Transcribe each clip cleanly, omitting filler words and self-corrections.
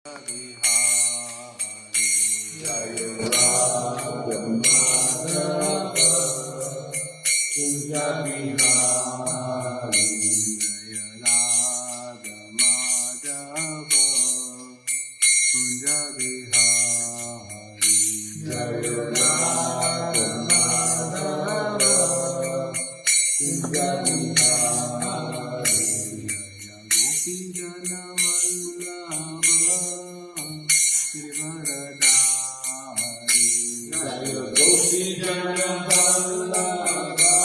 Bihari Jaya Radha Madhava Kunja Bihari Jaya Radha Madhava Kunja Bihari Jaya Radha Madhava Kunja Bihari Jaya Gopi Jana Vallabha Girivaradhari Jaya Gopi Jana Vallabha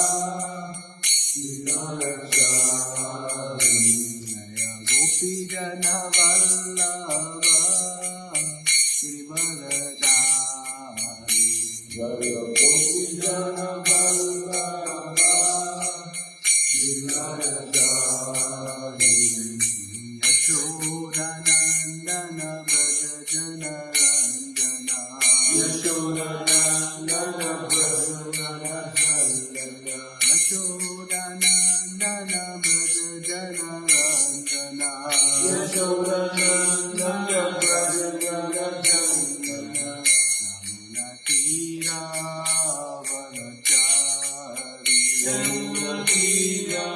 Vinayachari Jaya Gopi Jana Vallabha Girivaradhari Jaya Gopi Jana Vallabha Vinayachari Yashodanandana Braja Jana Ranjana Yashodanandana Braja Jana Yashodanandana Braja Jana Ranjana Yashodanandana Braja Jana Yamuna Tira Vanachari Yamuna Tira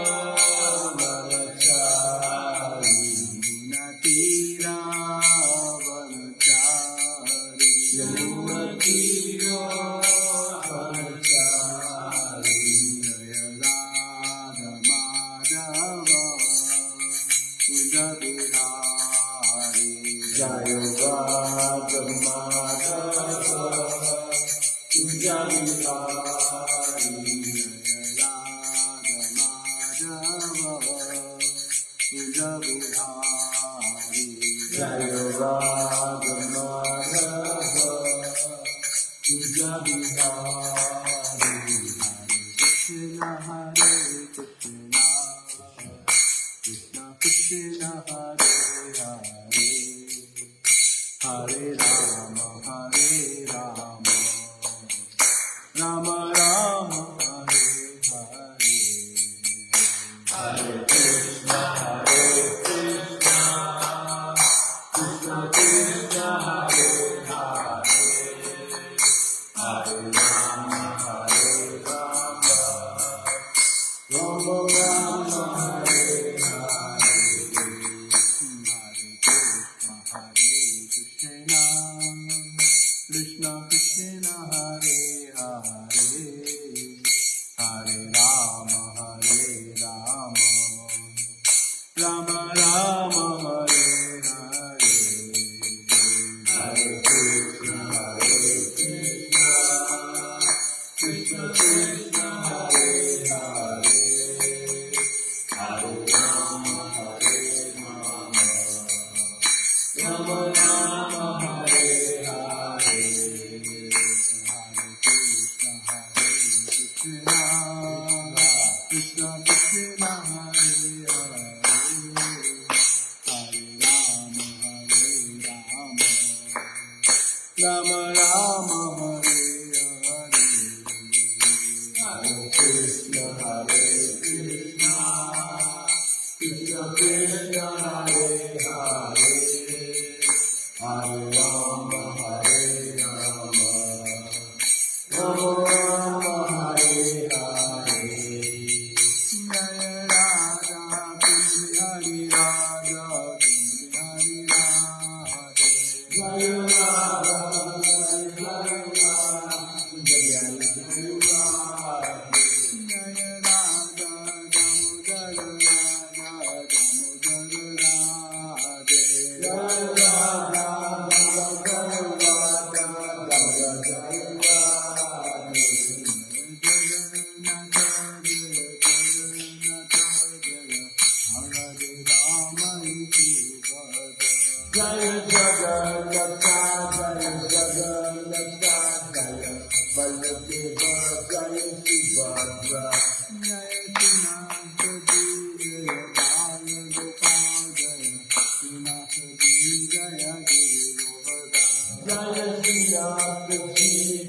Vanachari Yamuna Tira Vanachari Yamuna Tira Vanachari Jaya Radha Madhava Kunja Bihari Jaya Radha Madhava Kunja Bihari Jaya Radha Madhava Kunja Bihari Jaya Radha Madhava Kunja Bihari Krishna Hare Krishna Krishna Krishna Hare Hare Hare Rama Hare Rama Rama Rama Hare Hare Hare Krishna Hare Krishna Krishna Krishna Hare Hare Hare Rama Hare Rama Rama Rama Hare Hare Krishna Krishna Hare Hare Hare Rama Hare Rama Rama Rama Hare Hare Hare Krishna Hare Krishna Krishna Krishna Hare Hare Hare Rama Hare Rama Rama Rama Hare Hare Krishna Krishna Hare Hare Hare Rama Hare Rama Rama Rama Hare Hare Hare Krishna Hare Krishna Krishna Krishna Hare Hare Hare Rama Hare Rama Rama Rama Hare Hare Jaya Radha Kunja Bihari Radha Kunja Bihari Jaya Radha Jaya Radha Jaya Radha Jaya Radha Damodara Radha Damodara Radhe Jaya Radha Jaya Radha Jaya Radha Jaya Jagannath Jaya Jagannath Jaya Balladeva Jaya Subhadra Jaya Srinath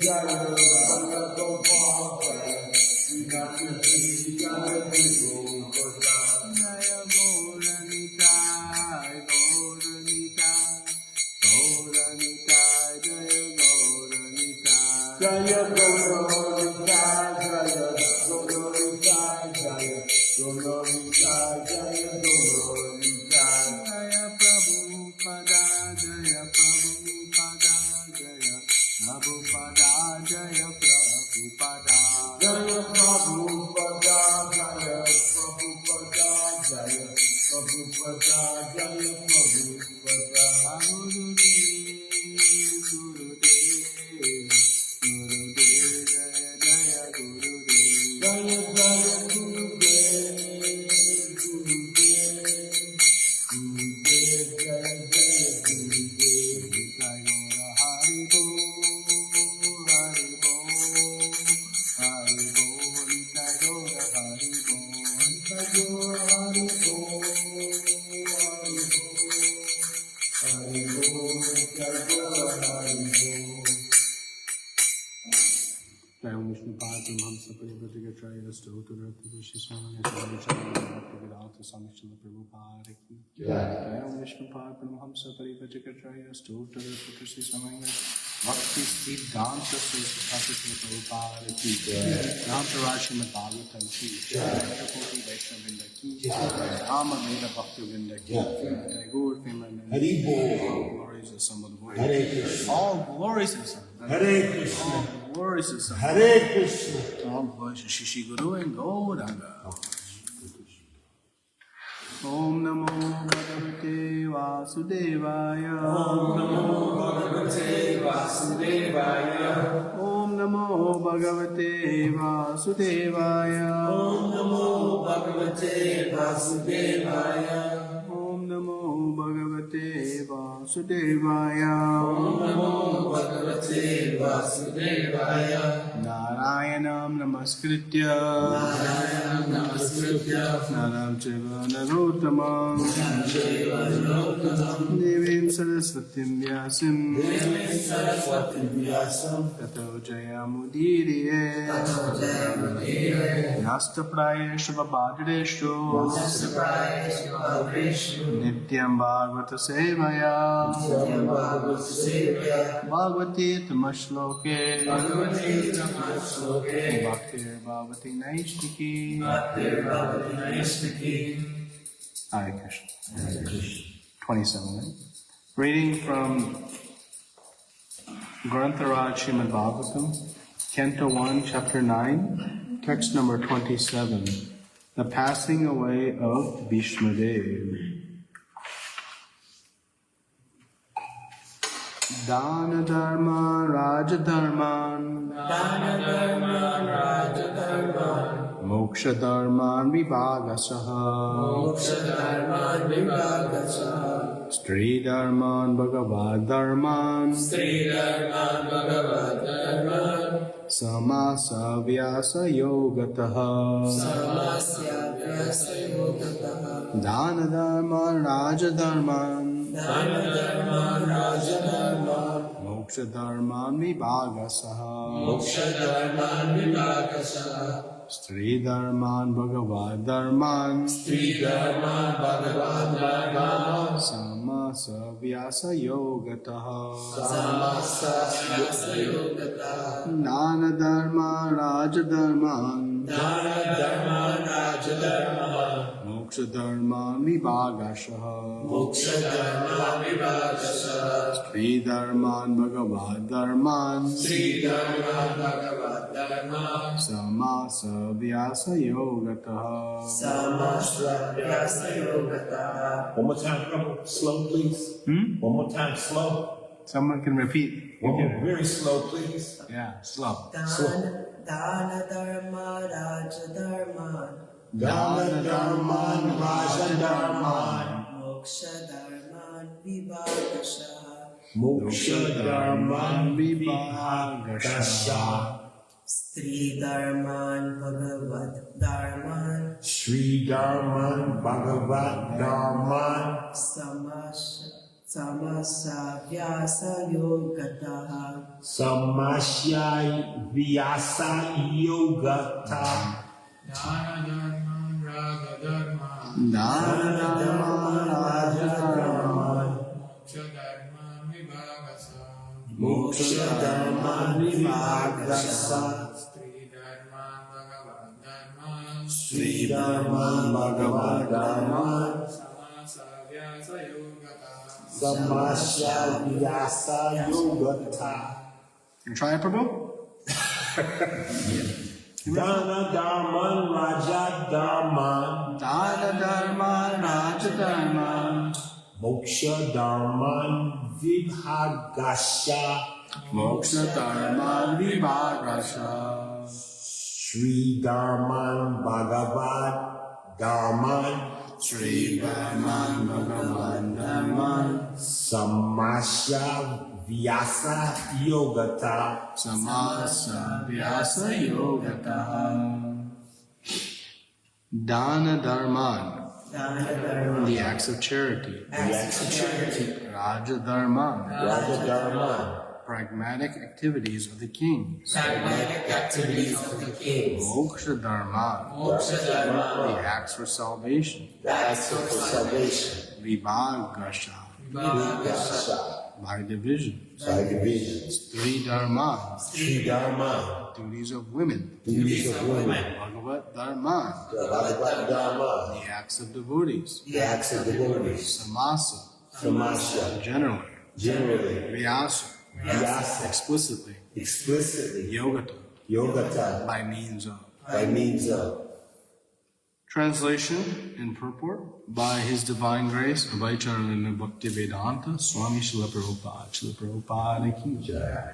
Jaya Ballabha Jaya Srinath Jaya Vibhupada Jaya Gaura Nitai Jaya Gaurika, Jaya Gaurika, Jaya Gaurika, Jaya Gaurika. Jaya Prabhupada, Jaya Prabhupada, Jaya Prabhupada, Jaya Prabhupada. Jaya Prabhupada, Jaya Prabhupada, Jaya Prabhupada, Jaya Prabhupada. Gurudev, Gurudev, Jaya Jaya Gurudev, Jaya Hari Bol, Hari Bol, Hari Bol, Jaya Hari Bol, Jaya Hari Bol, Hari Bol, Jaya Hari Bol. Jai Om Vishnu Padam Hamsa Parivatigatraya Stotarati Vishiswana Bhaktivedanta Swami Srila Prabhupada Ki Jai Om Vishnu Padam Hamsa Parivatigatraya Stotarati Vishiswana Bhakti Siddhanta Swami Srila Prabhupada Ki Nantara Srimad Bhagavatam Ki Koti Vaishnavrinda Ki Rama Veda Bhaktivinoda Ki Jai Gaur Premanand All glories of Samad All glories of Samad Hare Krishna. Glories of Samad Hare Krishna. All glories of Shishi Guru and Gauranga. Om Namo Bhagavate Vasudevaya. Om Namo Bhagavate Vasudevaya. Om Namo Bhagavate Vasudevaya. Om Namo Bhagavate Vasudevaya. Om Namo Bhagavate Vasudevaya. Om Namo Bhagavate Vasudevaya. Narayanam Namaskritya. Narayanam Namaskritya. Naram Chaiva Narottamam. Devim Saraswatim Vyasim. Devim Saraswatim Vyasam. Tato Jayamudiriye. Nasta Prayeshu Vabhadreshu. Nityam Bhagavata Sevaya. Bhagavati Tamashloke. Bhaktir Bhavati Naishtiki. Hare Krishna. 27, right? Reading from Grantharaj Srimad Bhagavatam, Canto 1, Chapter 9, text number 27, the passing away of Bhishmadev. Dana Dharma Raja Dharman Moksha Dharman Vibhagasaha Stri Dharman Bhagavad Dharman Samasa Vyasa Yogataha Dana Dharman Raja Dharman Moksha Dharman Vibhagasaha Stri Dharman Bhagavad Dharman Samasa Vyasa Yogataha Dana Dharma Raja Dharman Moksha Dharman Vibhagasaha Stri Dharman Bhagavad Dharman Samasa Vyasa Yogataha. One more time, slow, please. One more time, slow. Someone can repeat. One more, very slow, please. Yeah, slow. Dana Dharma Raja Dharma Dana Dharman Raja Dharman Moksha Dharman Vibhagasaha Moksha Dharman Vibhagasaha Stri Dharman Bhagavad Dharman Sri Dharman Bhagavad Dharman Samasa Vyasa Yogataha Samasya Vyasa Yogata Dana Dharman Raja Dharman Moksha Dharma Vibhagasa Sri Dharma Bhagavad Dharma Samasya Vyasa Yogata. You try it, Prabhu? Dana Dharma Raja Dharma Dana Dharma Raja Dharma Moksha Dharma Vibhagasha Moksha Dharma Vibhagasha Sri Dharma Bhagavad Dharma Sri Dharma Bhagavan Dharma Samasya Vyasa Yogata. Samasa Vyasa Yogata. Dana Dharman, the acts of charity. Raja Dharman, Raja Dharma, pragmatic activities of the kings. Moksha Dharman, the acts for salvation. Vibhagasha, by divisions. Three Dharma, duties of women. Bhagavad Dharma, the acts of devotees. Samasa, generally. Vyasa, explicitly. Yogata, by means of. Translation and purport. By His divine grace, Abhayacharana Bhakti Vedanta, Swami Srila Prabhupada Ki Jai.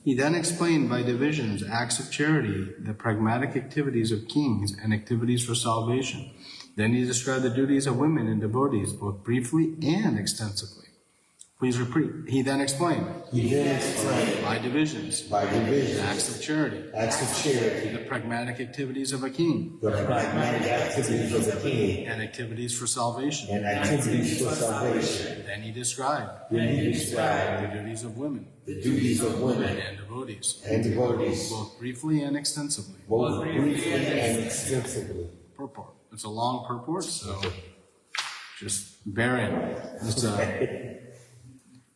He then explained by divisions acts of charity, the pragmatic activities of kings, and activities for salvation. Then he described the duties of women and devotees, both briefly and extensively. Please repeat. He then explained by divisions acts of charity, the pragmatic activities of a king, and activities for salvation. Then he described the duties of women and devotees, both briefly and extensively. Purport. It's a long purport, so just bear in.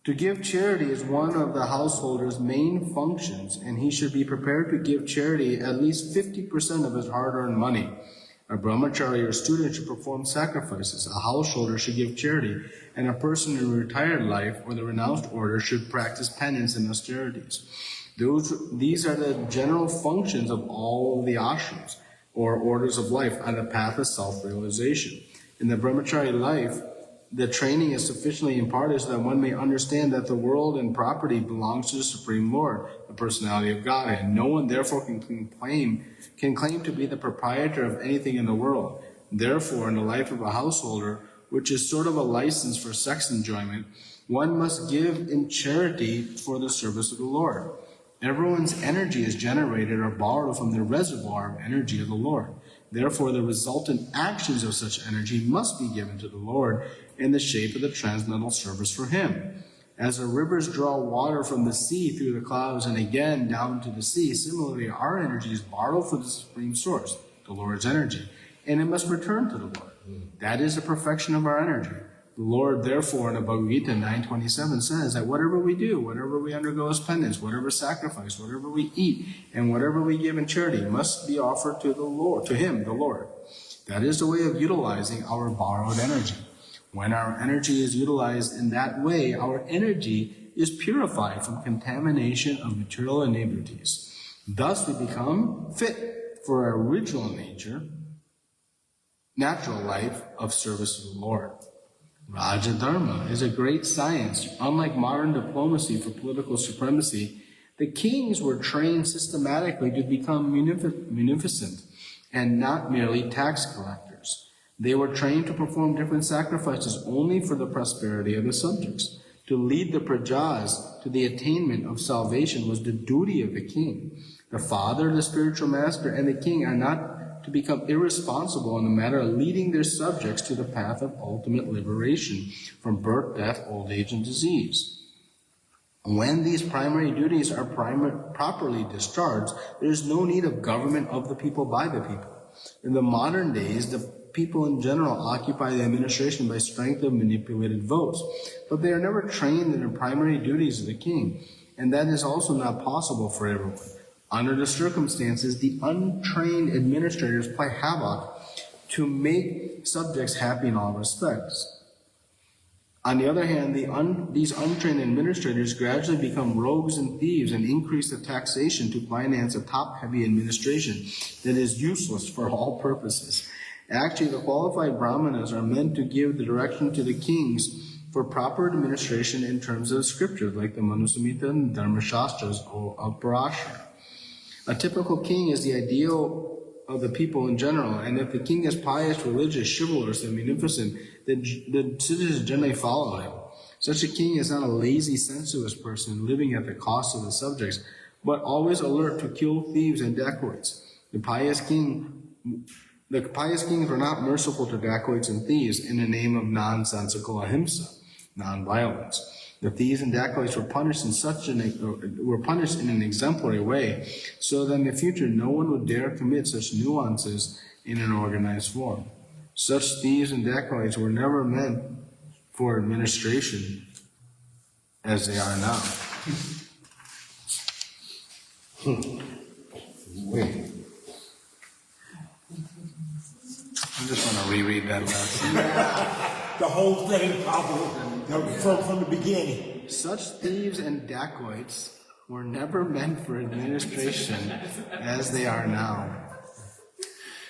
To give charity is one of the householder's main functions, and he should be prepared to give charity at least 50% of his hard-earned money. A brahmachari or student should perform sacrifices, a householder should give charity, and a person in retired life or the renounced order should practice penance and austerities. These are the general functions of all the ashrams, or orders of life, on the path of self-realization. In the brahmachari life, the training is sufficiently imparted so that one may understand that the world and property belongs to the Supreme Lord, the personality of God, and no one therefore can claim to be the proprietor of anything in the world. Therefore, in the life of a householder, which is sort of a license for sex enjoyment, one must give in charity for the service of the Lord. Everyone's energy is generated or borrowed from the reservoir of energy of the Lord. Therefore, the resultant actions of such energy must be given to the Lord in the shape of the transcendental service for Him. As the rivers draw water from the sea through the clouds and again down to the sea, similarly, our energy is borrowed from the Supreme Source, the Lord's energy, and it must return to the Lord. That is the perfection of our energy. The Lord, therefore, in the Bhagavad Gita 9:27 says that whatever we do, whatever we undergo as penance, whatever sacrifice, whatever we eat, and whatever we give in charity must be offered to the Lord, to Him, the Lord. That is the way of utilizing our borrowed energy. When our energy is utilized in that way, our energy is purified from contamination of material inebrities. Thus we become fit for our original nature, natural life of service to the Lord. Raja Dharma is a great science. Unlike modern diplomacy for political supremacy, the kings were trained systematically to become munificent and not merely tax collectors. They were trained to perform different sacrifices only for the prosperity of the subjects. To lead the prajas to the attainment of salvation was the duty of the king. The father, the spiritual master, and the king are not to become irresponsible in the matter of leading their subjects to the path of ultimate liberation from birth, death, old age, and disease. When these primary duties are properly discharged, there is no need of government of the people by the people. In the modern days, the people in general occupy the administration by strength of manipulated votes, but they are never trained in the primary duties of the king, and that is also not possible for everyone. Under the circumstances, the untrained administrators play havoc to make subjects happy in all respects. On the other hand, these untrained administrators gradually become rogues and thieves and increase the taxation to finance a top-heavy administration that is useless for all purposes. Actually, the qualified brahmanas are meant to give the direction to the kings for proper administration in terms of scriptures, like the Manusamhita and Dharmashastras of Parashara. A typical king is the ideal of the people in general, and if the king is pious, religious, chivalrous, and munificent, the citizens generally follow him. Such a king is not a lazy, sensuous person living at the cost of the subjects, but always alert to kill thieves and dacoits. The pious kings were not merciful to dacoits and thieves in the name of nonsensical ahimsa, non-violence. The thieves and dacoits were punished in an exemplary way, so that in the future no one would dare commit such nuances in an organized form. Such thieves and dacoits were never meant for administration as they are now. Wait. I just want to reread that lesson. The whole thing, probably, from the beginning. Such thieves and dacoits were never meant for administration as they are now.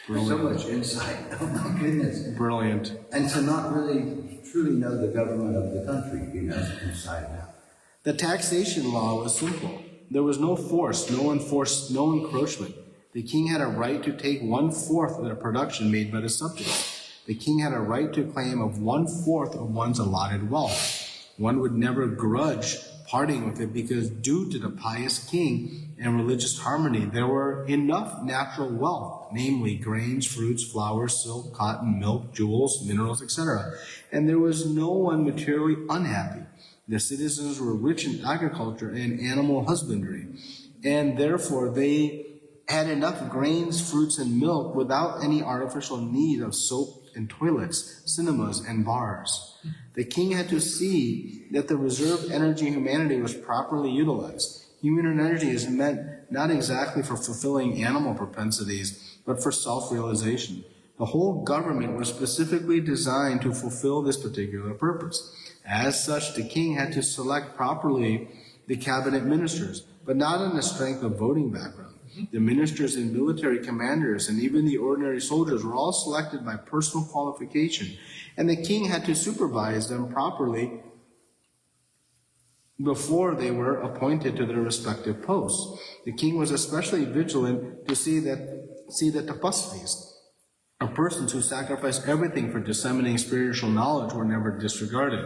So much insight. Oh my goodness. Brilliant. And to not really truly know the government of the country, inside and out. The taxation law was simple. There was no force, no encroachment. The king had a right to take 1/4 of the production made by the subjects. The king had a right to claim of 1/4 of one's allotted wealth. One would never grudge parting with it because due to the pious king and religious harmony, there were enough natural wealth, namely grains, fruits, flowers, silk, cotton, milk, jewels, minerals, etc. And there was no one materially unhappy. The citizens were rich in agriculture and animal husbandry, and therefore they had enough grains, fruits, and milk without any artificial need of soap and toilets, cinemas, and bars. The king had to see that the reserved energy in humanity was properly utilized. Human energy is meant not exactly for fulfilling animal propensities, but for self-realization. The whole government was specifically designed to fulfill this particular purpose. As such, the king had to select properly the cabinet ministers, but not on the strength of voting background. The ministers and military commanders and even the ordinary soldiers were all selected by personal qualification, and the king had to supervise them properly before they were appointed to their respective posts. The king was especially vigilant to see that tapasvis, or persons who sacrificed everything for disseminating spiritual knowledge, were never disregarded.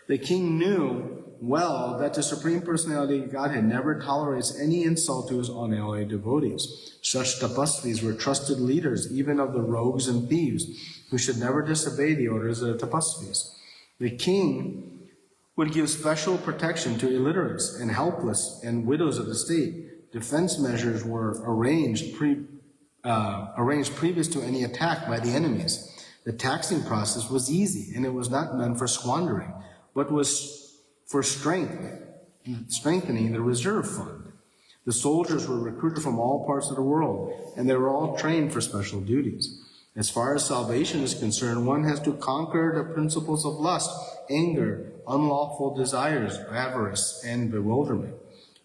The king knew well that the Supreme Personality of Godhead never tolerates any insult to his unalloyed devotees. Such tapasvis were trusted leaders, even of the rogues and thieves, who should never disobey the orders of the tapasvis. The king would give special protection to illiterates and helpless and widows of the state. Defense measures were arranged previous to any attack by the enemies. The taxing process was easy, and it was not meant for squandering, but was for strengthening the reserve fund. The soldiers were recruited from all parts of the world, and they were all trained for special duties. As far as salvation is concerned, one has to conquer the principles of lust, anger, unlawful desires, avarice, and bewilderment.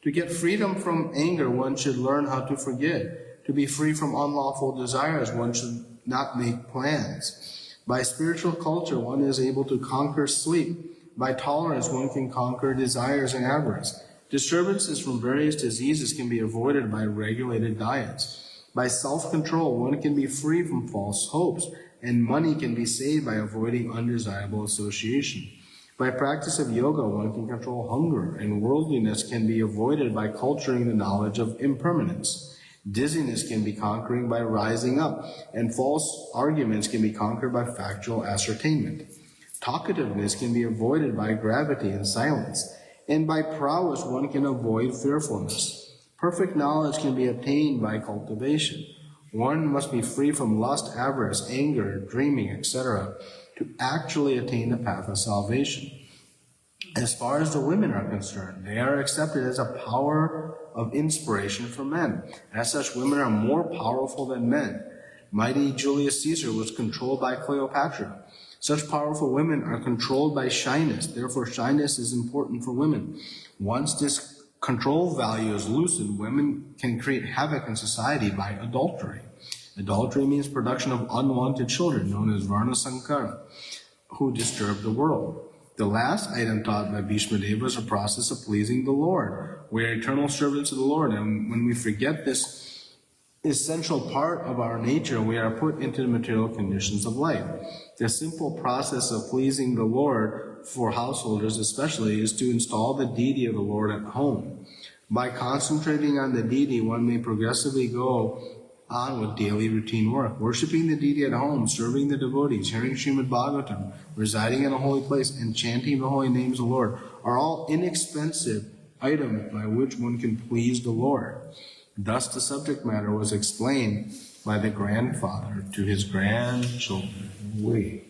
To get freedom from anger, one should learn how to forget. To be free from unlawful desires, one should not make plans. By spiritual culture, one is able to conquer sleep. By tolerance, one can conquer desires and avarice. Disturbances from various diseases can be avoided by regulated diets. By self-control, one can be free from false hopes, and money can be saved by avoiding undesirable association. By practice of yoga, one can control hunger, and worldliness can be avoided by culturing the knowledge of impermanence. Dizziness can be conquered by rising up, and false arguments can be conquered by factual ascertainment. Talkativeness can be avoided by gravity and silence, and by prowess one can avoid fearfulness. Perfect knowledge can be obtained by cultivation. One must be free from lust, avarice, anger, dreaming, etc., to actually attain the path of salvation. As far as the women are concerned, they are accepted as a power of inspiration for men. As such, women are more powerful than men. Mighty Julius Caesar was controlled by Cleopatra. Such powerful women are controlled by shyness. Therefore, shyness is important for women. Once this control value is loosened, women can create havoc in society by adultery. Adultery means production of unwanted children, known as Varna Sankara, who disturb the world. The last item taught by Bhishma Deva is a process of pleasing the Lord. We are eternal servants of the Lord, and when we forget this essential part of our nature, we are put into the material conditions of life. The simple process of pleasing the Lord, for householders especially, is to install the deity of the Lord at home. By concentrating on the deity, one may progressively go on with daily routine work. Worshipping the deity at home, serving the devotees, hearing Srimad Bhagavatam, residing in a holy place, and chanting the holy names of the Lord are all inexpensive items by which one can please the Lord. Thus the subject matter was explained by the grandfather to his grandchildren. We.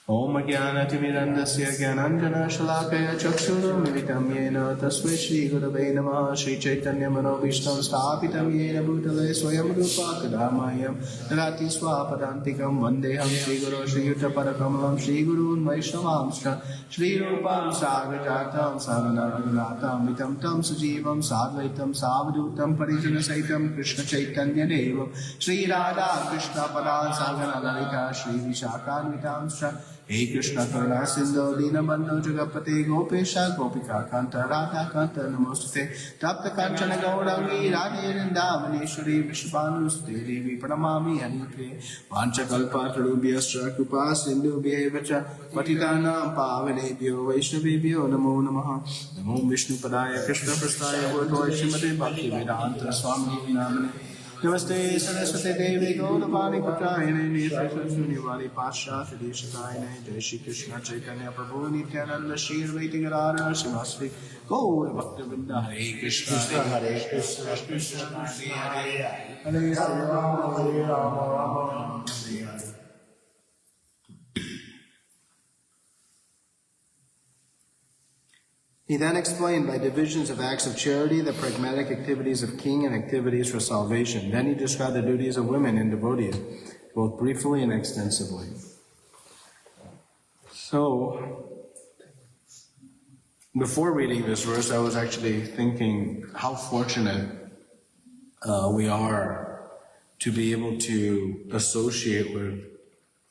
Om Jnana-timirandasya Jnananjana Shalakaya Chakshura Militam Yena Tasmai Shri Gurave Namaha Shri Chaitanya Manobhishtam Sthapitam Yena Bhutale Swayam Rupa Kadamayam Nagati Swapadantikam Vandeham Shri Guru Shri Yuta Parakamalam Shri Gurun Vaishnavamscha Shri Rupam Sagrajatam Saganaragatam Vitam Tam Sujivam Sadvaitam Savadutam Parijana Saitam Krishna Chaitanya Devam Shri Radha Krishna Padan Saganarika Shri Vishakhanvitamscha Hey Krishna Karuna Sindhu Dinabandhu Jagapate Gopesha Gopika Kanta Radha Kanta Namostate Tapta Kanchana Gaurangi Radhe Vrindavaneshwari Vishvanuste Devi Pranamami Hanipre Vancha Kalpa Tarubhyascha Krupa Sindhu Bhyevacha Patitanam Pavanebhyo Vaishnavebhyo Namo Namaha Namo Vishnu Padaya Krishna Prastaya Bhutoi Srimate Bhakti Vedanta Swami Namane Namaste Saraswati Devi Gaudavani Putrayane Nirvaitasunivari Pasha Tadeshakayane Jai Shri Krishna Chaitanya Prabhu Nityananda Shri Advaita Gadadhara Srimasti Gaura Bhaktivinoda Hare Krishna Hare Krishna Krishna Hare Hare Hare Rama Hare Rama Hare Hare. He then explained by divisions of acts of charity the pragmatic activities of king and activities for salvation. Then he described the duties of women and devotees, both briefly and extensively. So, before reading this verse, I was actually thinking how fortunate we are to be able to associate with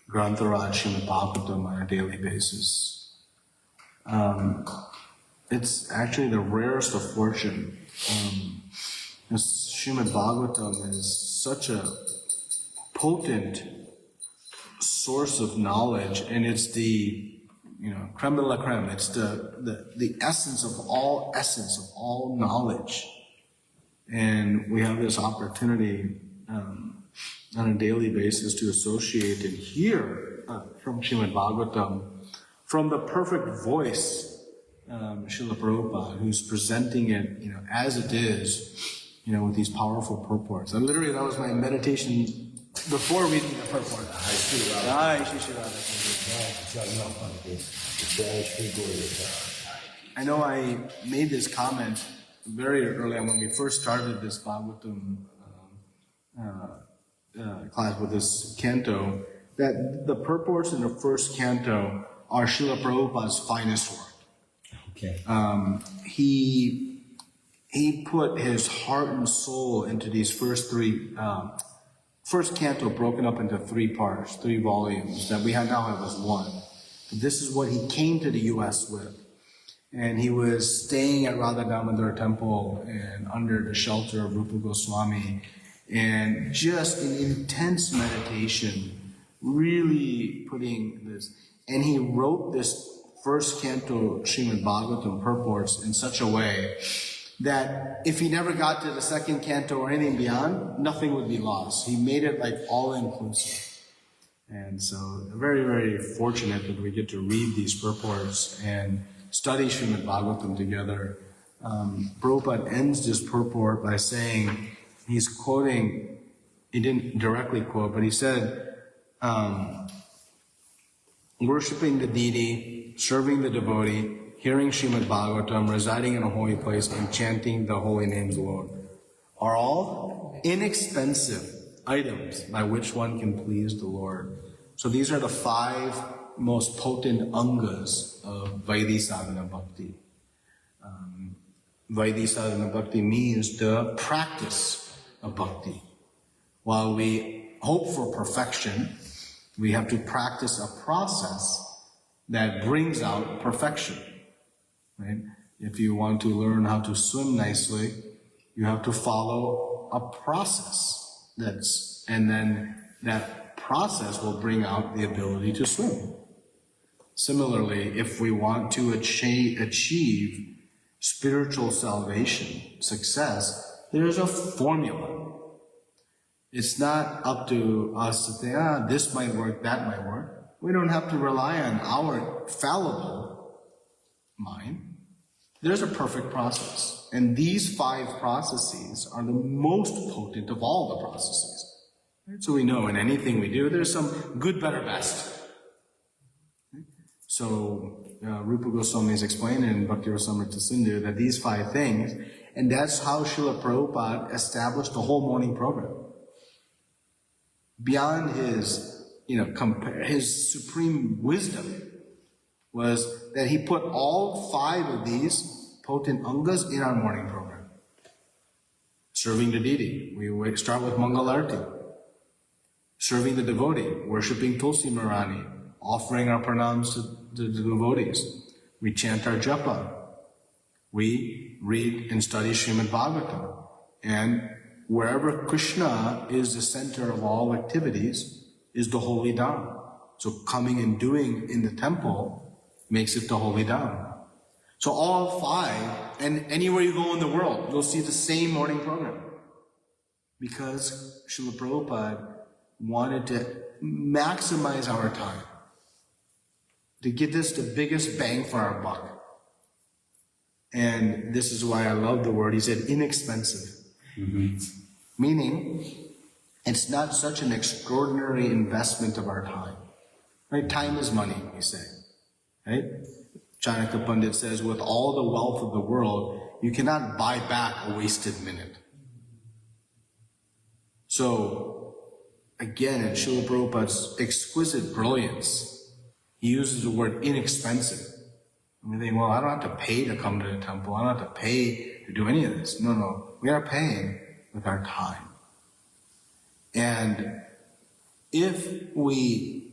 Grantharaj Srimad Bhagavatam on a daily basis. It's actually the rarest of fortune. Srimad Bhagavatam is such a potent source of knowledge, and it's the creme de la creme. It's the essence of all knowledge. And we have this opportunity on a daily basis to associate and hear from Srimad Bhagavatam, from the perfect voice Srila Prabhupada, who's presenting it, as it is, with these powerful purports. And literally, that was my meditation before reading the purport. I know I made this comment very early on when we first started this Bhagavatam class with this canto, that the purports in the first canto are Srila Prabhupada's finest work. Okay. He put his heart and soul into these first canto broken up into 3 parts, 3 volumes that we now have as one. This is what he came to the U.S. with. And he was staying at Radha Damodar Temple and under the shelter of Rupa Goswami, and just in intense meditation, really putting this, and he wrote this first canto Srimad Bhagavatam purports in such a way that if he never got to the second canto or anything beyond, nothing would be lost. He made it like all-inclusive. And so very, very fortunate that we get to read these purports and study Srimad Bhagavatam together. Prabhupada ends this purport by saying, he's quoting, he didn't directly quote, but he said, worshipping the deity, serving the devotee, hearing Srimad Bhagavatam, residing in a holy place, and chanting the holy names of the Lord are all inexpensive items by which one can please the Lord. So these are the 5 most potent angas of Vaidhi Sadhana Bhakti. Vaidhi Sadhana Bhakti means the practice of bhakti. While we hope for perfection, we have to practice a process that brings out perfection. Right? If you want to learn how to swim nicely, you have to follow a process and then that process will bring out the ability to swim. Similarly, if we want to achieve spiritual salvation, success, there's a formula. It's not up to us to think, this might work, that might work. We don't have to rely on our fallible mind. There's a perfect process. And these 5 processes are the most potent of all the processes. Right? So we know in anything we do, there's some good, better, best. Right? So Rupa Goswami is explained in Bhakti Rasamrita Sindhu that these 5 things, and that's how Srila Prabhupada established the whole morning program. Beyond his, his supreme wisdom was that he put all 5 of these potent angas in our morning program. Serving the deity, we start with Mangalarti. Serving the devotee, worshipping Tulsi Marani, offering our pranams to the devotees. We chant our japa. We read and study Srimad Bhagavatam. And wherever Krishna is the center of all activities is the holy dham. So coming and doing in the temple makes it the holy dham. So all 5, and anywhere you go in the world, you'll see the same morning program. Because Srila Prabhupada wanted to maximize our time, to get us the biggest bang for our buck. And this is why I love the word, he said inexpensive. Mm-hmm. Meaning, it's not such an extraordinary investment of our time. Right? Time is money, we say. Right? Chanakya Pandit says, with all the wealth of the world, you cannot buy back a wasted minute. So, again, in Srila Prabhupada's exquisite brilliance, he uses the word inexpensive. I mean, well, I don't have to pay to come to the temple. I don't have to pay to do any of this. No. We are paying with our time. And if we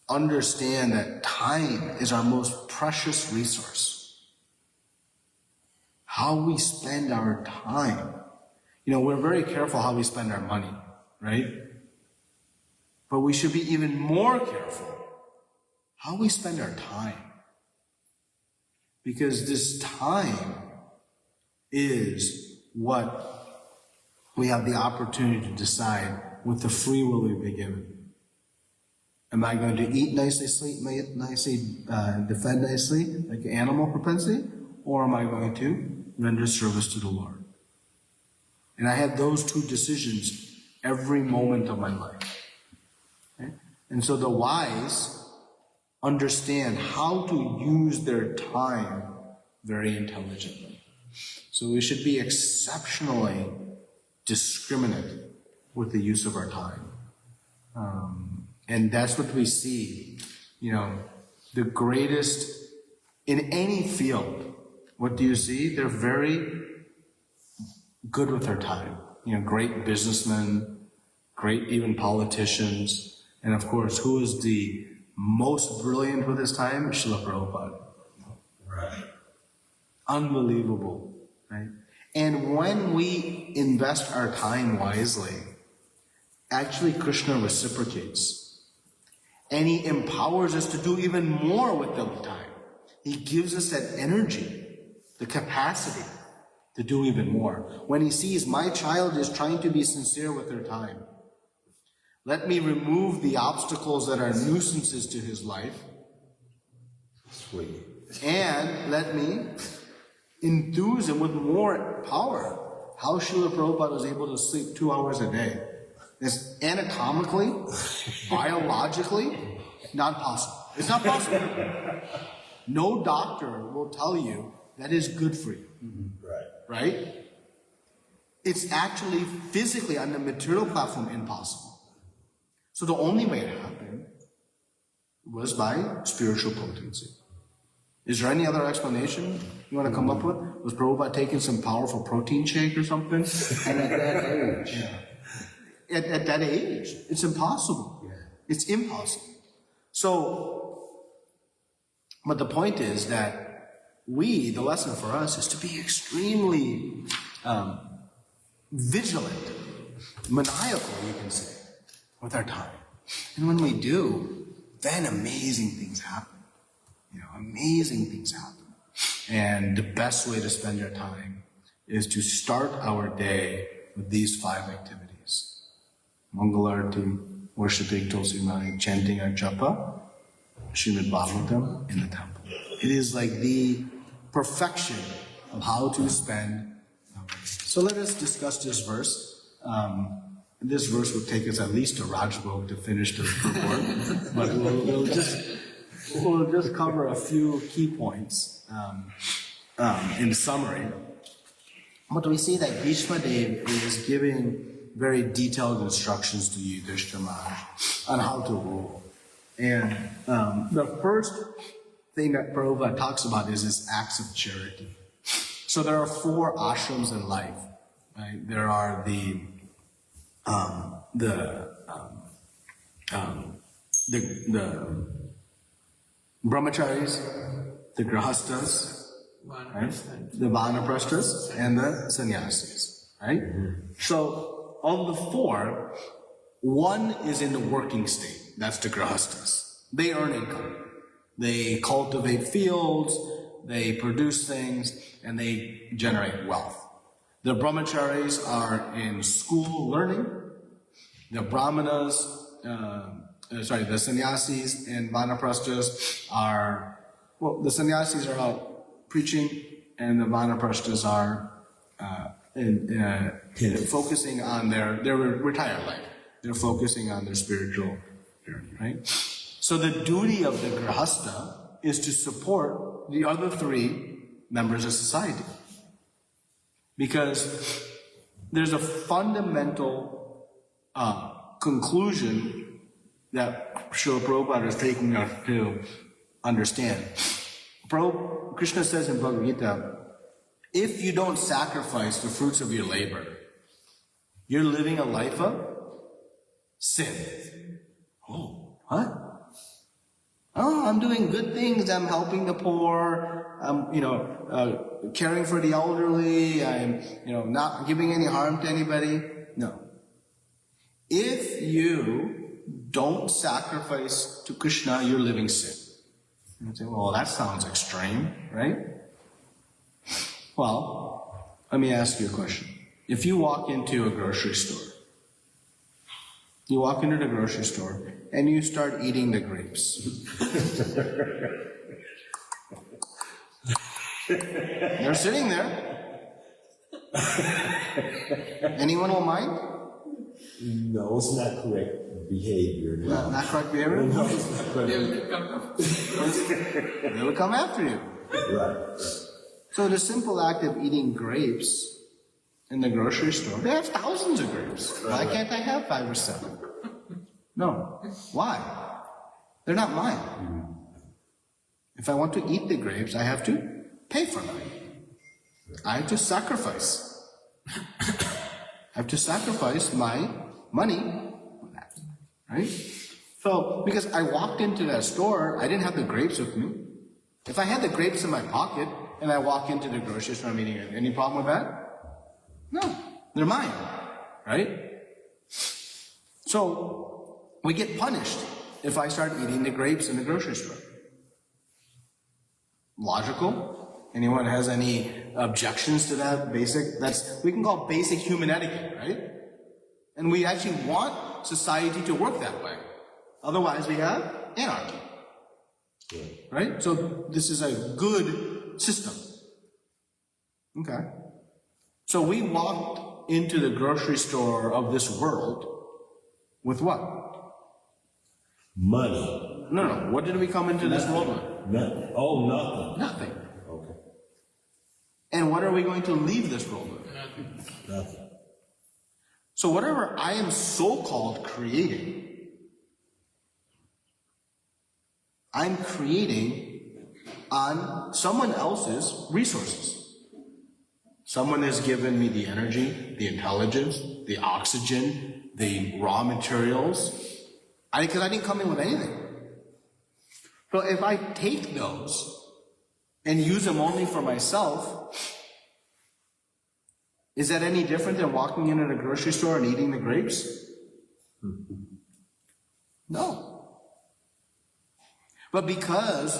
understand that time is our most precious resource, how we spend our time, we're very careful how we spend our money, right? But we should be even more careful how we spend our time. Because this time is what we have the opportunity to decide with the free will we've been given. Am I going to eat nicely, sleep nicely, defend nicely, like an animal propensity? Or am I going to render service to the Lord? And I have those 2 decisions every moment of my life. Okay? And so the wise understand how to use their time very intelligently. So we should be exceptionally discriminate with the use of our time. And that's what we see, the greatest, in any field, what do you see? They're very good with their time. Great businessmen, great even politicians, and of course, who is the most brilliant with his time? Srila Prabhupada. Right. Unbelievable, right? And when we invest our time wisely, actually Krishna reciprocates. And he empowers us to do even more with the time. He gives us that energy, the capacity to do even more. When he sees my child is trying to be sincere with her time, let me remove the obstacles that are nuisances to his life. Sweet. And let me enthuse him with more power. How Srila Prabhupada was able to sleep 2 hours a day is anatomically, biologically, not possible. It's not possible. No doctor will tell you that is good for you. Right. Right? It's actually physically on the material platform impossible. So the only way it happened was by spiritual potency. Is there any other explanation you want to come up with? Was Prabhupada taking some powerful protein shake or something? And at that age. Yeah. At that age, it's impossible. Yeah. It's impossible. So, but the point is that the lesson for us is to be extremely vigilant, maniacal, you can say, with our time. And when we do, then amazing things happen. Amazing things happen. And the best way to spend your time is to start our day with these 5 activities. Mangalarti, worshiping Tulsi Mani, chanting our japa, Srimad Bhagavatam in the temple. It is like the perfection of how to spend our day. So let us discuss this verse. This verse would take us at least to Rajbhog to finish the report, but we'll just cover a few key points in summary. But we see that Bhishma Dev is giving very detailed instructions to Yudhishthira Maharaj on how to rule. And the first thing that Prabhupada talks about is his acts of charity. So there are 4 ashrams in life. Right? There are the brahmacharis, the grahastas, right? The vanaprasthas, and the sannyasis, right? So of the 4, 1 is in the working state. That's the grahastas. They earn income. They cultivate fields, they produce things, and they generate wealth. The brahmacharis are in school learning. The brahmanas, the sannyasis and vanaprasthas are, the sannyasis are out preaching, and the vanaprasthas are focusing on their retired life. They're focusing on their spiritual journey, right? So the duty of the grahasta is to support the other 3 members of society. Because there's a fundamental conclusion that Srila Prabhupada is taking us to understand. Krishna says in Bhagavad Gita, if you don't sacrifice the fruits of your labor, you're living a life of sin. Oh, what? Oh, I'm doing good things. I'm helping the poor. I'm, caring for the elderly. I'm, not giving any harm to anybody. No. If you don't sacrifice to Krishna, you're living sin. You say, well, that sounds extreme, right? Well, let me ask you a question. If you walk into a grocery store, and you start eating the grapes. They're sitting there. Anyone will mind? No, it's not correct behavior. No. Not correct behavior? No, it's not correct. They will come after you. Right. So the simple act of eating grapes in the grocery store, they have thousands of grapes. Why can't I have 5 or 7? No. Why? They're not mine. If I want to eat the grapes, I have to pay for them. I have to sacrifice. I have to sacrifice my money on that. Right? So, because I walked into that store, I didn't have the grapes with me. If I had the grapes in my pocket and I walk into the grocery store I'm eating it, any problem with that? No. They're mine. Right? So, we get punished if I start eating the grapes in the grocery store. Logical? Anyone has any objections to that we can call basic human etiquette, right? And we actually want society to work that way. Otherwise we have anarchy. Right? So this is a good system. Okay. So we walked into the grocery store of this world with what? Money. No. What did we come into this world with? Nothing. Oh, nothing. Nothing. Okay. And what are we going to leave this world with? Nothing. So whatever I am so-called creating, I'm creating on someone else's resources. Someone has given me the energy, the intelligence, the oxygen, the raw materials, because I didn't come in with anything. So if I take those and use them only for myself, is that any different than walking in at a grocery store and eating the grapes? No. But because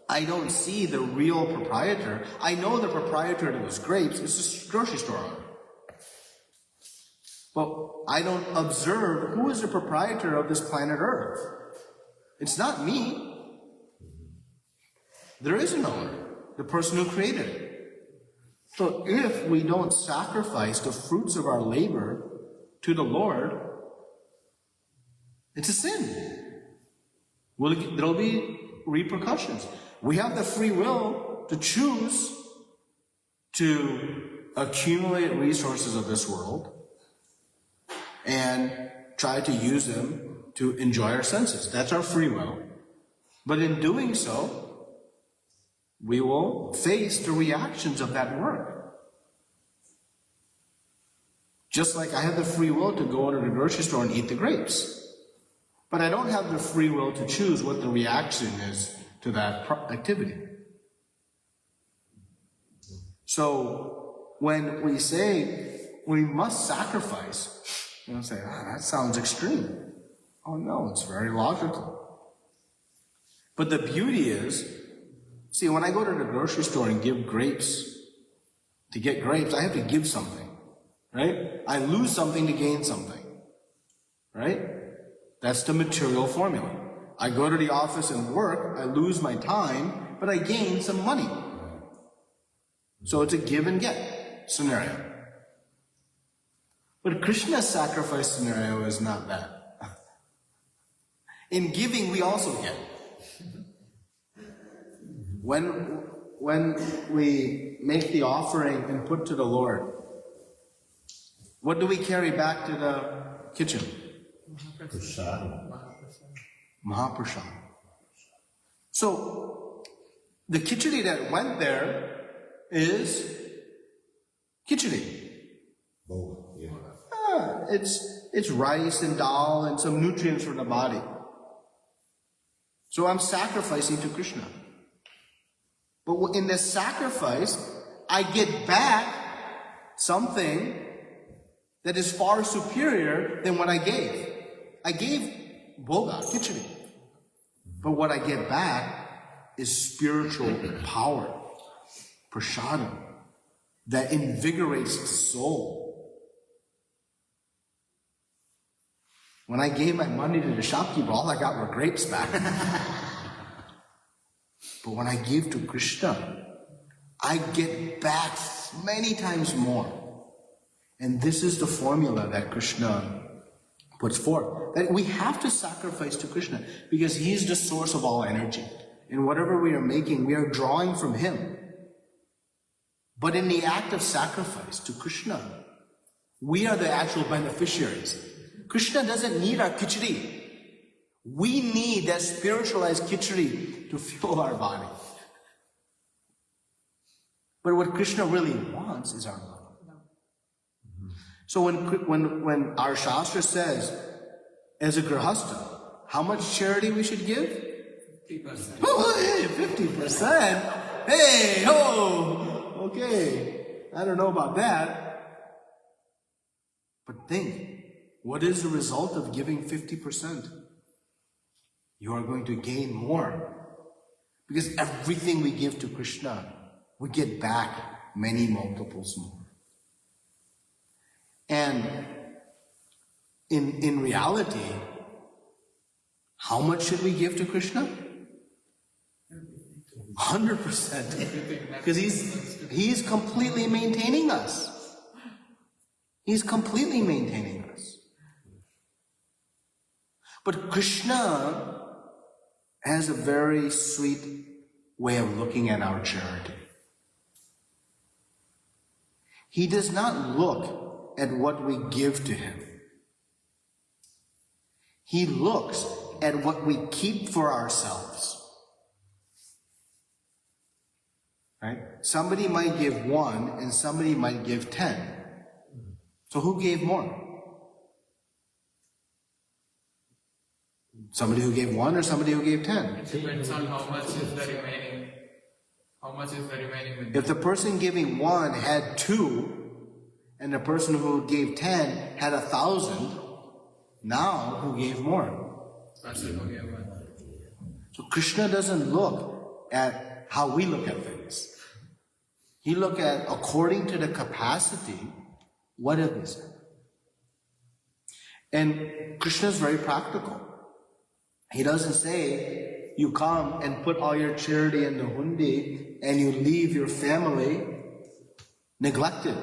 I don't see the real proprietor, I know the proprietor of those grapes is a grocery store owner. But I don't observe who is the proprietor of this planet Earth. It's not me. There is an owner, the person who created it. So if we don't sacrifice the fruits of our labor to the Lord, it's a sin. There'll be repercussions. We have the free will to choose to accumulate resources of this world and try to use them to enjoy our senses. That's our free will. But in doing so, we will face the reactions of that work. Just like I have the free will to go to the grocery store and eat the grapes. But I don't have the free will to choose what the reaction is to that activity. So when we say we must sacrifice, say, that sounds extreme. Oh no, it's very logical. But the beauty is, see, when I go to the grocery store and give grapes, to get grapes, I have to give something, right? I lose something to gain something, right? That's the material formula. I go to the office and work, I lose my time, but I gain some money. So it's a give and get scenario. But Krishna's sacrifice scenario is not that. In giving, we also get. When we make the offering and put to the Lord, what do we carry back to the kitchen? Mahaprasad. So, the khichdi that went there is khichdi. Oh, yeah. It's rice and dal and some nutrients for the body. So I'm sacrificing to Krishna. But in this sacrifice, I get back something that is far superior than what I gave. I gave bhoga, khichdi. But what I get back is spiritual power, prasadam, that invigorates the soul. When I gave my money to the shopkeeper, all I got were grapes back. But when I give to Krishna, I get back many times more. And this is the formula that Krishna puts forth. That we have to sacrifice to Krishna because He's the source of all energy. And whatever we are making, we are drawing from Him. But in the act of sacrifice to Krishna, we are the actual beneficiaries. Krishna doesn't need our khichdi. We need that spiritualized khichdi to fuel our body. But what Krishna really wants is our love. So when our Shastra says, as a grihastha, how much charity we should give? 50%. Oh, hey, 50%? Hey, oh, okay. I don't know about that. But think, what is the result of giving 50%? You are going to gain more. Because everything we give to Krishna, we get back many multiples more. And in reality, how much should we give to Krishna? 100%. Because he's completely maintaining us. He's completely maintaining us. But Krishna has a very sweet way of looking at our charity. He does not look at what we give to him. He looks at what we keep for ourselves. Right? Somebody might give 1 and somebody might give 10. So who gave more? Somebody who gave 1 or somebody who gave 10? It depends on how much is the remaining. How much is the remaining? If the person giving 1 had 2, and the person who gave 10 had 1,000, now who gave more? So Krishna doesn't look at how we look at things. He looks at, according to the capacity, what it is. And Krishna is very practical. He doesn't say, you come and put all your charity in the hundi and you leave your family neglected.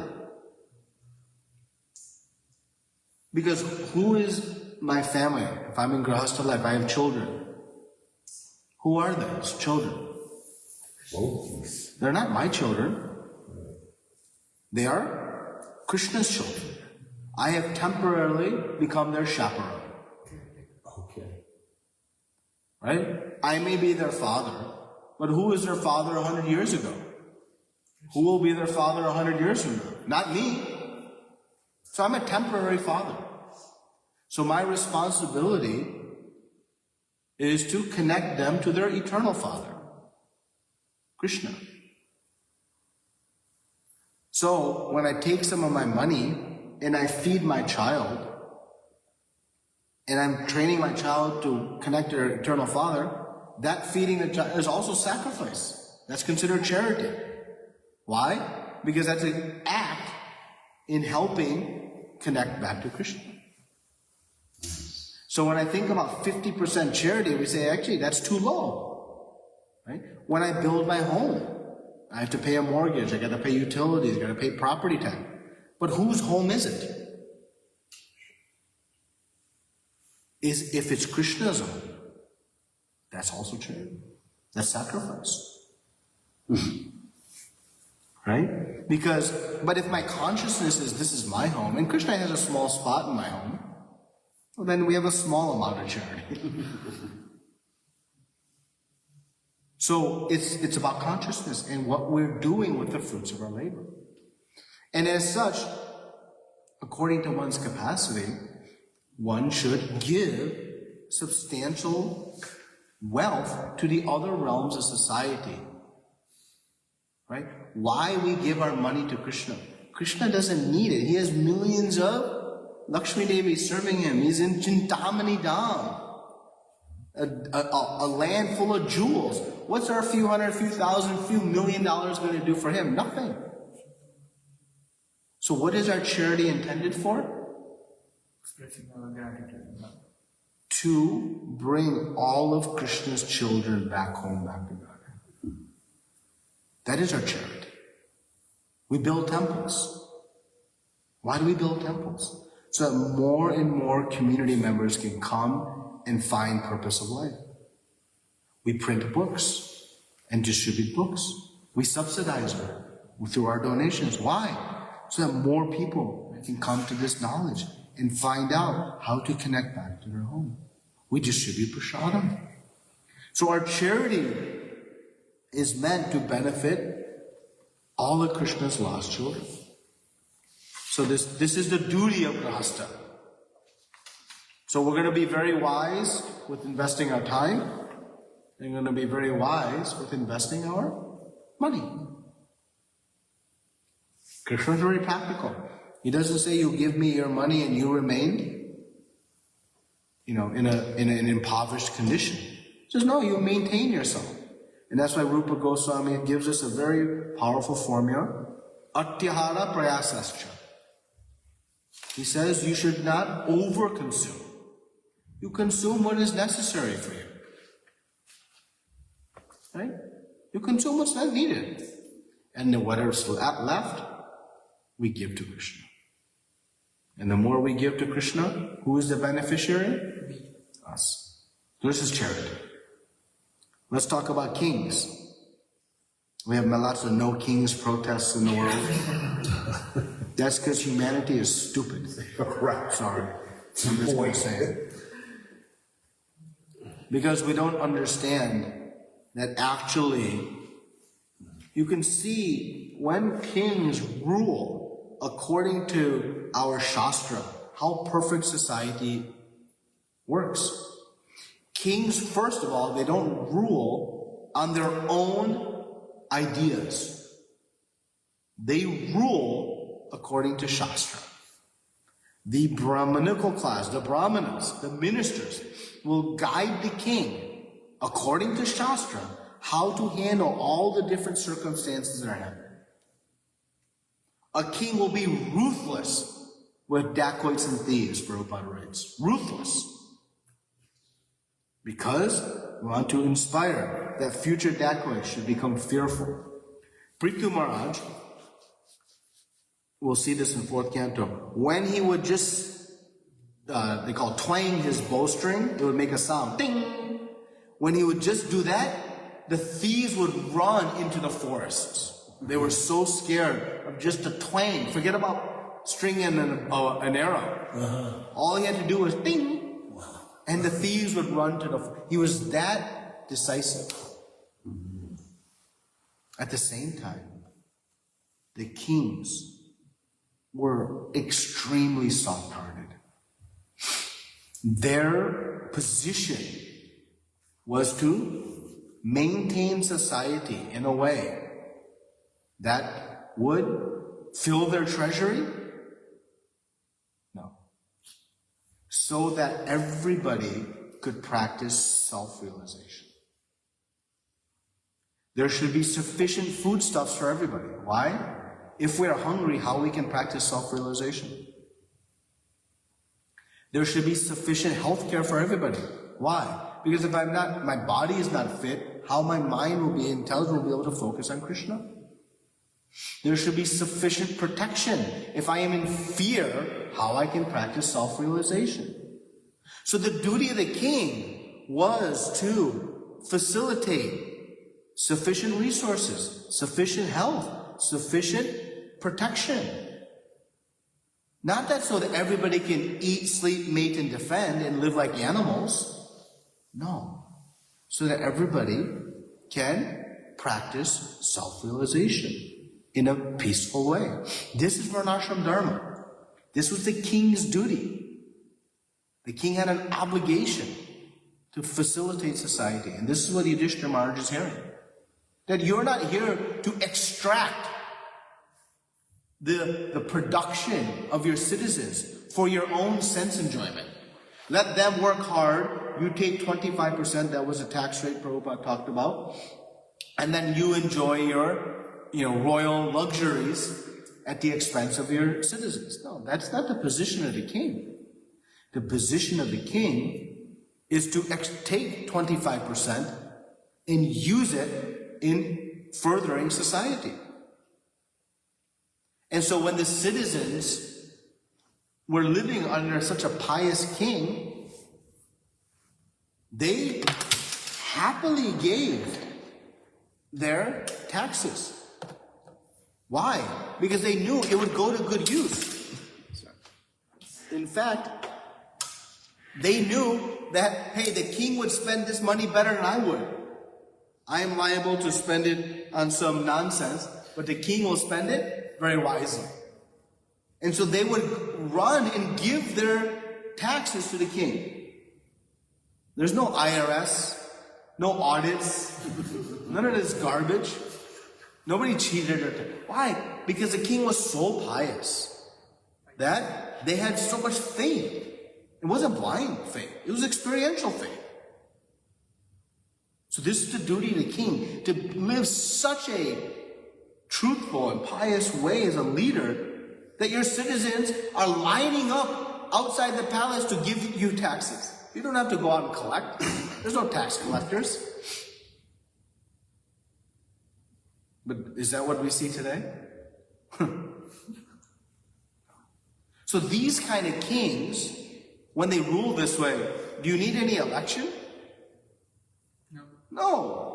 Because who is my family? If I'm in Grahastha life, I have children. Who are those children? They're not my children. They are Krishna's children. I have temporarily become their chaperone. Okay. Right? I may be their father, but who is their father 100 years ago? Who will be their father 100 years from now? Not me. So I'm a temporary father. So my responsibility is to connect them to their eternal father, Krishna. So when I take some of my money and I feed my child, and I'm training my child to connect to their eternal father, that feeding the child is also sacrifice. That's considered charity. Why? Because that's an act in helping connect back to Krishna. So when I think about 50% charity, we say, actually, that's too low. Right? When I build my home, I have to pay a mortgage, I got to pay utilities, I got to pay property tax. But whose home is it? If it's Krishna's home, that's also charity. That's sacrifice. Right? But if my consciousness is this is my home, and Krishna has a small spot in my home, well, then we have a small amount of charity. So it's about consciousness and what we're doing with the fruits of our labor. And as such, according to one's capacity, one should give substantial wealth to the other realms of society. Right? Why we give our money to Krishna? Krishna doesn't need it. He has millions of Lakshmi Devi serving him. He's in Chintamani Dham, a land full of jewels. What's our few hundred, few thousand, few $1 million going to do for him? Nothing. So what is our charity intended for? Expressing our gratitude. To bring all of Krishna's children back home, back to God. That is our charity. We build temples. Why do we build temples? So that more and more community members can come and find purpose of life. We print books and distribute books. We subsidize them through our donations. Why? So that more people can come to this knowledge and find out how to connect back to their home. We distribute prasadam. So our charity is meant to benefit all of Krishna's lost children. So this is the duty of Grahastha. So we're going to be very wise with investing our time. And we're going to be very wise with investing our money. Krishna is very practical. He doesn't say you give me your money and you remain, in an impoverished condition. He says, no, you maintain yourself. And that's why Rupa Goswami gives us a very powerful formula. Atyahara prayasascha. He says you should not overconsume. You consume what is necessary for you. Right? You consume what's not needed. And then whatever's left, we give to Krishna. And the more we give to Krishna, who is the beneficiary? Us. So this is charity. Let's talk about kings. We have lots of no kings protests in the world. That's because humanity is stupid. Right. Sorry. I'm just going to say it. Because we don't understand that actually, you can see when kings rule according to our Shastra, how perfect society works. Kings, first of all, they don't rule on their own ideas. They rule according to Shastra. The Brahmanical class, the Brahmanas, the ministers, will guide the king according to Shastra how to handle all the different circumstances that are happening. A king will be ruthless with dacoits and thieves, Prabhupada writes. Ruthless. Because we want to inspire that future dacoits should become fearful. Prithu Maharaj, we'll see this in 4th canto, when he would just, they call it twang his bowstring, it would make a sound, ding! When he would just do that, the thieves would run into the forests. They were so scared of just a twang. Forget about stringing an arrow. All he had to do was ding! And the thieves would run to the... He was that decisive. At the same time, the kings were extremely soft-hearted. Their position was to maintain society in a way that would fill their treasury? No. So that everybody could practice self-realization. There should be sufficient foodstuffs for everybody. Why? If we are hungry, how we can practice self-realization? There should be sufficient health care for everybody. Why? Because if my body is not fit, how my mind will be intelligent, will be able to focus on Krishna? There should be sufficient protection. If I am in fear, how I can practice self-realization? So the duty of the king was to facilitate sufficient resources, sufficient health, sufficient protection. Not that so that everybody can eat, sleep, mate, and defend and live like animals. No. So that everybody can practice self-realization in a peaceful way. This is Varnashram Dharma. This was the king's duty. The king had an obligation to facilitate society. And this is what Yudhishthira Maharaj is hearing. That you're not here to extract the production of your citizens for your own sense enjoyment. Let them work hard. You take 25%, that was a tax rate Prabhupada talked about. And then you enjoy your royal luxuries at the expense of your citizens. No, that's not the position of the king. The position of the king is to take 25% and use it in furthering society. And so when the citizens were living under such a pious king, they happily gave their taxes. Why? Because they knew it would go to good use. In fact, they knew that, hey, the king would spend this money better than I would. I am liable to spend it on some nonsense, but the king will spend it very wisely. And so they would run and give their taxes to the king. There's no IRS, no audits, none of this garbage. Nobody cheated or why? Because the king was so pious that they had so much faith. It wasn't blind faith. It was experiential faith. So this is the duty of the king, to live such a truthful and pious way as a leader that your citizens are lining up outside the palace to give you taxes. You don't have to go out and collect. There's no tax collectors. But is that what we see today? So these kind of kings, when they rule this way, do you need any election? No. No.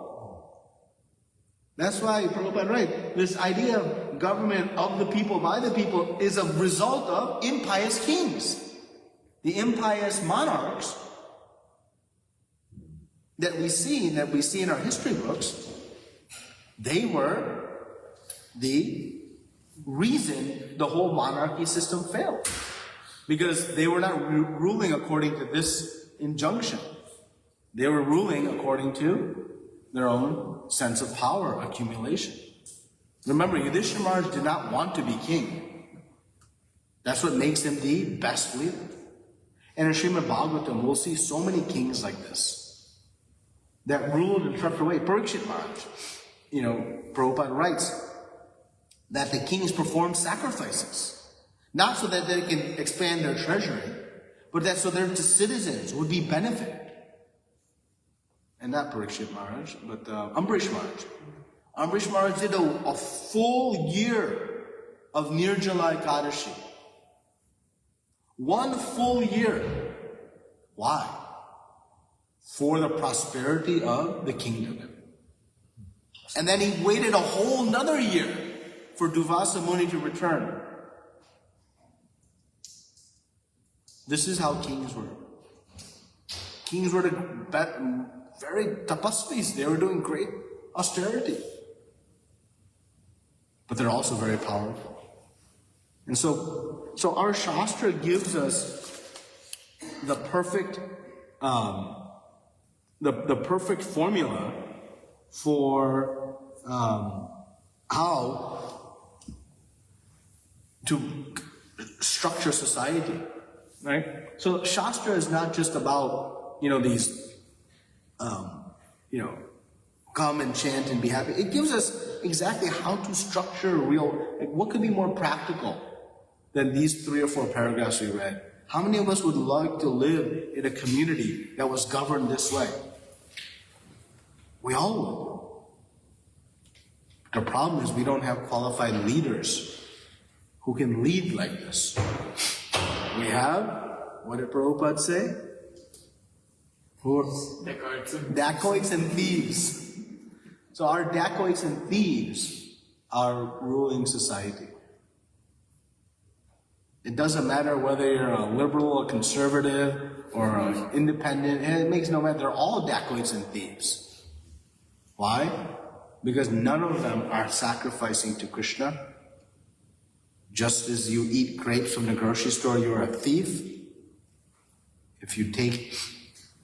That's why Prabhupada writes, this idea of government of the people, by the people, is a result of impious kings. The impious monarchs that we see in our history books, they were the reason the whole monarchy system failed. Because they were not ruling according to this injunction. They were ruling according to their own sense of power accumulation. Remember, Yudhishthira Maharaj did not want to be king. That's what makes him the best leader. And in Srimad Bhagavatam, we'll see so many kings like this that ruled in such a way. Parikshit Maharaj, Prabhupada writes that the kings performed sacrifices. Not so that they can expand their treasury, but that so their citizens would be benefited. And not Parikshit Maharaj, but Ambrish Maharaj. Ambrish Maharaj did a full year of Nirjala Ekadashi. 1 full year. Why? For the prosperity of the kingdom. And then he waited a whole another year for Duvasa Muni to return. This is how kings were. Kings were very tapasvis. They were doing great austerity. But they're also very powerful. And so our Shastra gives us the perfect perfect formula for how to structure society. Right? So Shastra is not just about, these, come and chant and be happy. It gives us exactly how to structure what could be more practical than these 3 or 4 paragraphs we read. How many of us would like to live in a community that was governed this way? We all would. The problem is we don't have qualified leaders who can lead like this. We have, what did Prabhupada say? Dacoits and thieves. So our dacoits and thieves are ruling society. It doesn't matter whether you're a liberal, a conservative, or an independent. It makes no matter. They're all dacoits and thieves. Why? Because none of them are sacrificing to Krishna. Just as you eat grapes from the grocery store, you're a thief. If you take,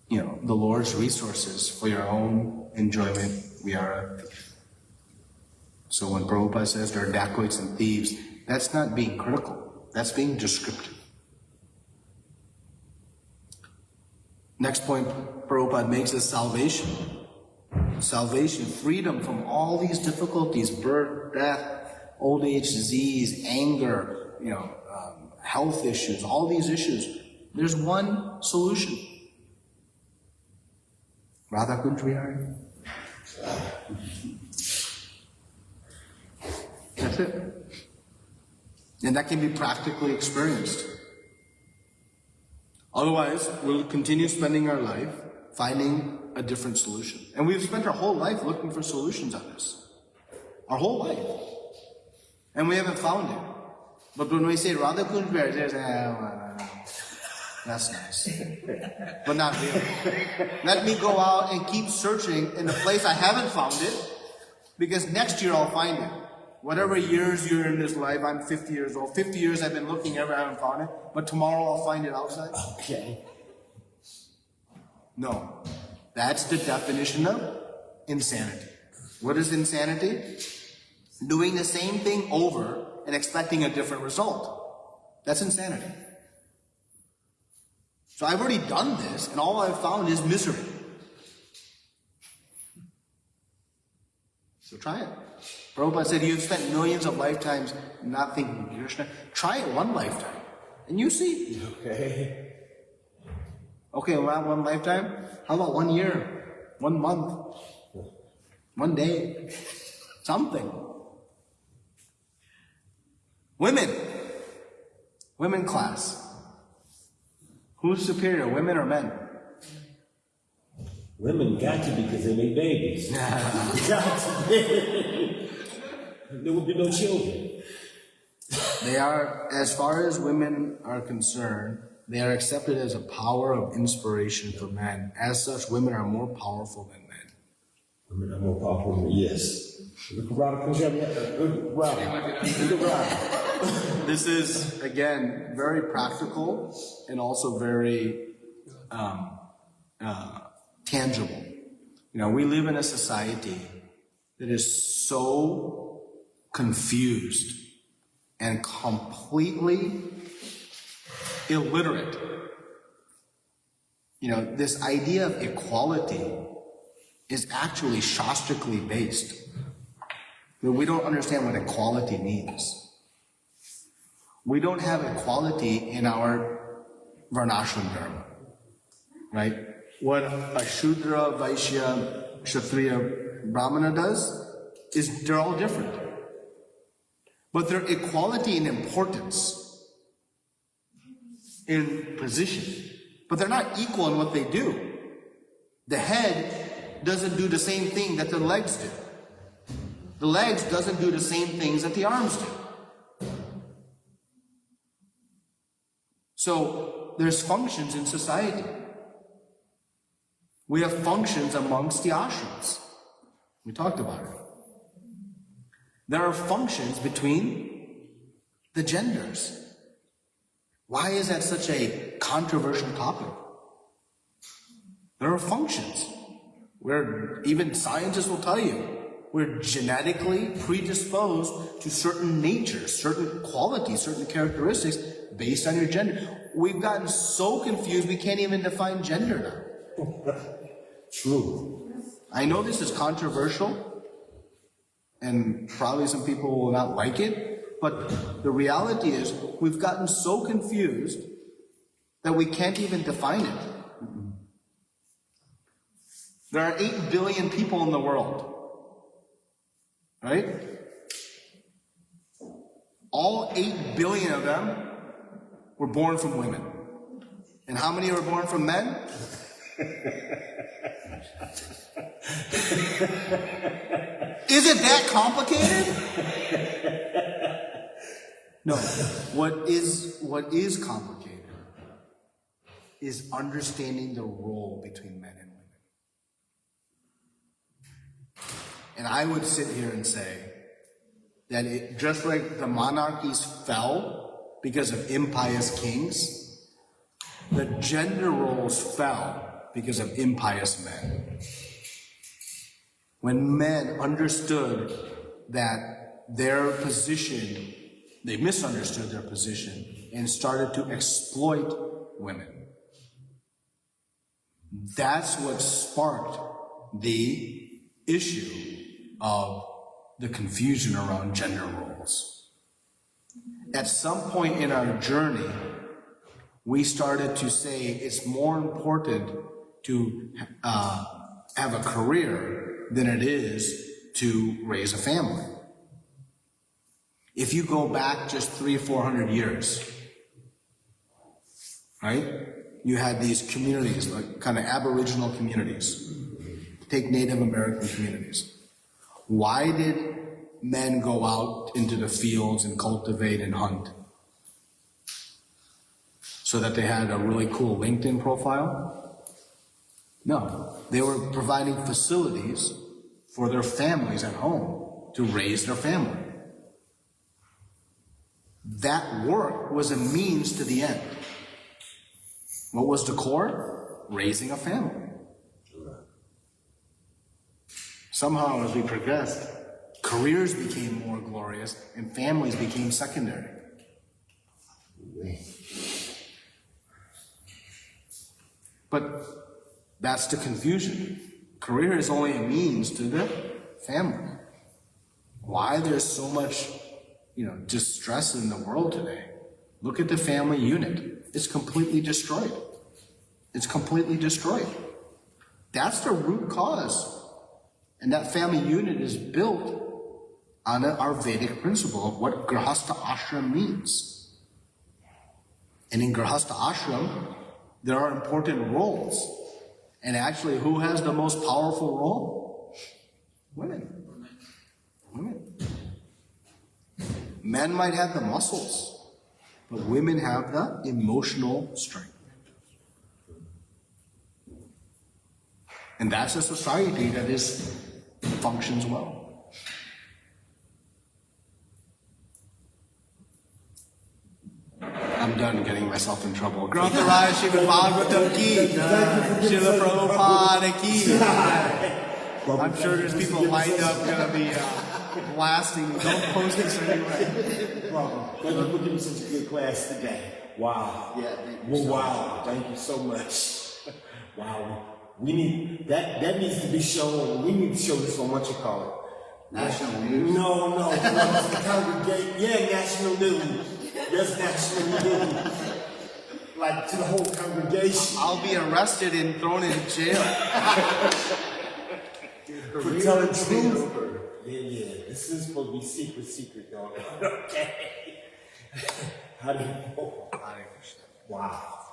the Lord's resources for your own enjoyment, we are a thief. So when Prabhupada says there are dacoits and thieves, that's not being critical. That's being descriptive. Next point Prabhupada makes is salvation. Salvation, freedom from all these difficulties, birth, death, old age, disease, anger, health issues, all these issues. There's one solution. Radha Kunj Vihari. That's it. And that can be practically experienced. Otherwise, we'll continue spending our life finding a different solution. And we've spent our whole life looking for solutions on this. Our whole life. And we haven't found it. But when we say Radha Kunj Vihari, they say, that's nice. But not really. Let me go out and keep searching in a place I haven't found it, because next year I'll find it. Whatever years you're in this life, I'm 50 years old. 50 years I've been looking everywhere, I haven't found it. But tomorrow I'll find it outside. Okay. No. That's the definition of insanity. What is insanity? Doing the same thing over and expecting a different result. That's insanity. So I've already done this, and all I've found is misery. So try it. Prabhupada said, you've spent millions of lifetimes not thinking of Krishna. Try it one lifetime, and you see. Okay. Okay, one lifetime? How about 1 year? 1 month? 1 day? Something. Women class. Who's superior, women or men? Women got to because they make babies. Got to. There would be no children. They are, as far as women are concerned, they are accepted as a power of inspiration for men. As such, women are more powerful than men. Women are more powerful than yes. This is, again, very practical and also very tangible. You know, we live in a society that is so confused and completely illiterate. You know, this idea of equality is actually shastrically based. We don't understand what equality means. We don't have equality in our Varnashram Dharma, right? What a Shudra, Vaishya, Kshatriya, Brahmana does is they're all different. But they're equality in importance, in position. But they're not equal in what they do. The head doesn't do the same thing that the legs do. The legs doesn't do the same things that the arms do. So there's functions in society. We have functions amongst the ashrams. We talked about it. There are functions between the genders. Why is that such a controversial topic? There are functions where even scientists will tell you we're genetically predisposed to certain natures, certain qualities, certain characteristics based on your gender. We've gotten so confused we can't even define gender now. True. I know this is controversial, and probably some people will not like it, but the reality is we've gotten so confused that we can't even define it. There are 8 billion people in the world, right? All 8 billion of them were born from women. And how many were born from men? Is it that complicated? No. What is complicated is understanding the role between men and women. And I would sit here and say that just like the monarchies fell because of impious kings, the gender roles fell because of impious men. When men understood that their position, they misunderstood their position and started to exploit women. That's what sparked the issue of the confusion around gender roles. At some point in our journey, we started to say it's more important to have a career than it is to raise a family. If you go back just 300 or 400 years, right? You had these communities, like kind of Aboriginal communities. Take Native American communities. Why did men go out into the fields and cultivate and hunt? So that they had a really cool LinkedIn profile? No. They were providing facilities for their families at home to raise their family. That work was a means to the end. What was the core? Raising a family. Somehow, as we progressed, careers became more glorious and families became secondary. But that's the confusion. Career is only a means to the family. Why there's so much, distress in the world today? Look at the family unit. It's completely destroyed. It's completely destroyed. That's the root cause. And that family unit is built on our Vedic principle of what Grahastha Ashram means. And in Grahastha Ashram, there are important roles. And actually, who has the most powerful role? Women. Women. Men might have the muscles, but women have the emotional strength. And that's a society that functions well. I'm done getting myself in trouble. Grantharaya Srimad Bhagavatam ki, Srila Prabhupada ki. I'm sure there's people lined up gonna be blasting. Don't post this anywhere. Thank you for giving such a good class today. Wow. Yeah, thank you Well, so wow. Thank you so much. Wow. We need that needs to be shown. We need to show this on what you call it. National news? No. The congregation. Yeah, national news. Yes, national news. Like to the whole congregation. I'll be arrested and thrown in jail. For telling truth. Yeah. This is supposed to be secret, dog. Okay. How do you know? Wow.